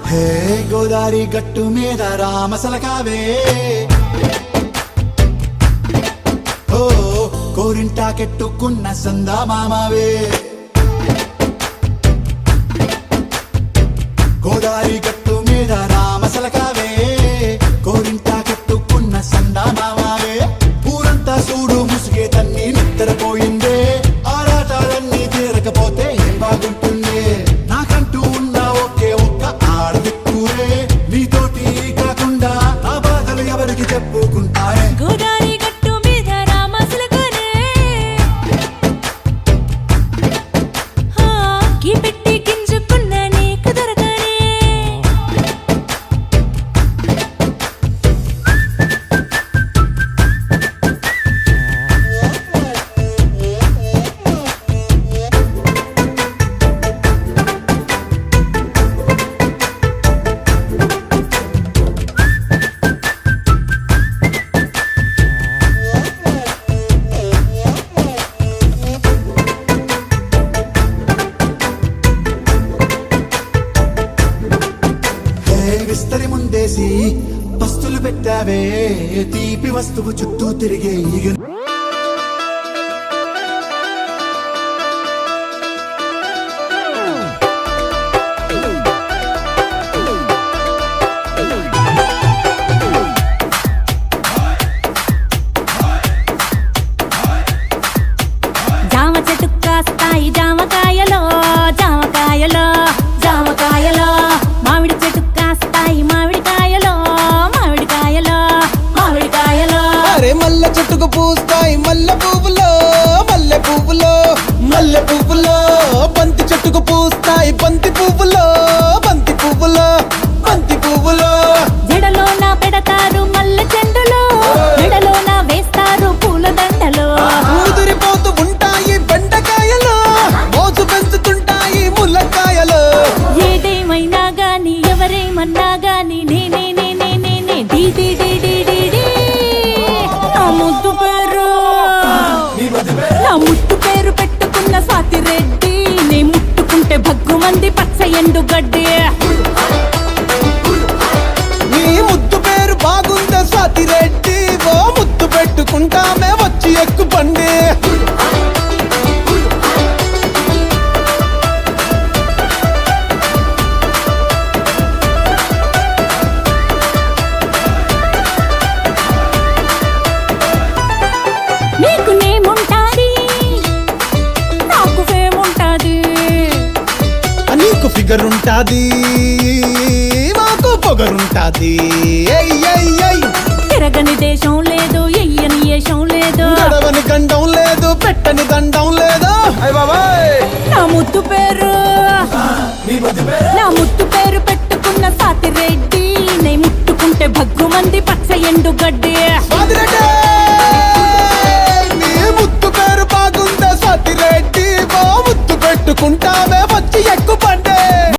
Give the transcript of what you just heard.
హే గోదారి గట్టు మీద రామసలకావే ఓ కోరింటాకెట్టుకున్న సందా మామావే గోదారి గట్టు మీద రామసలకావే కోరింటాకెట్టుకున్న సందా మామావే ఊరంతా చూడు ముసుగే తన్ని నిద్రపోయిందే ఆరాటాలన్నీ తీరకపోతే ఏం బాగుంటుంది నాకంటూ ఉన్న ఒకే ఒక్క ఆడదిక్కురే నీతోటి కాకుండా నా బాధలు ఎవరికి చెప్పుకుంటారే గోదారి గట్టు మీద రామసలకానే గీ పెట్టి గింజుకున్న నీకు దొరకనే విస్తరి ముందేసి పస్తులు పెట్టావే తీపి వస్తువు చుట్టూ తిరిగే జామ చెట్టు కాస్తాయి జామకాయలో జామకాయలో జామకాయలో మామిడి చెట్టు కాస్తాయి మామిడికాయలో మామిడికాయలో మామిడికాయలో అరే మల్లె చెట్టుకు పూస్తాయి మల్లె పువ్వులో మల్లె పువ్వులో మల్లె పువ్వులో బంతి చెట్టుకు పూస్తాయి బంతి పువ్వులో బంతి పువ్వులో బంతి పువ్వులో జడలో నా పెడతారు మల్లె చెండులో మెడలో నా వేస్తారు పూల దండలో ముదిరిపోతూ ఉంటాయి బెండకాయలు మోజు పెంచుతుంటాయి ముల్లకాయలు ఏదేమైనా గాని ఎవరేమన్నా గాని నేనే నేనే నేనే డీ డీ డీ డీ డీ డీ నా ముద్దు పేరు నా ముట్టు పేరు పెట్టుకున్న స్వాతి రెడ్డి నే ముట్టుకుంటే భగ్గుమంది పచ్చ ఎండు గడ్డి నీ ముద్దు పేరు బాగుందే స్వాతి రెడ్డి ఓ ముద్దు పెట్టుకుంటామే వచ్చి ఎక్కు బండి నీకు నేముంటాది నాకు ఫేముంటాది నీకు ఫిగర్ ఉంటాది మాకు పొగరుంటాది తిరగని దేశం లేదు ఎయ్యని ఏషం లేదు గడవని గండం లేదు పెట్టని దండం లేదు నా ముద్దు పేరు నా ముద్దు పేరు పెట్టుకున్న సాతి రెడ్డి నే ముట్టుకుంటే భగ్గుమంది పచ్చ ఎండు గడ్డి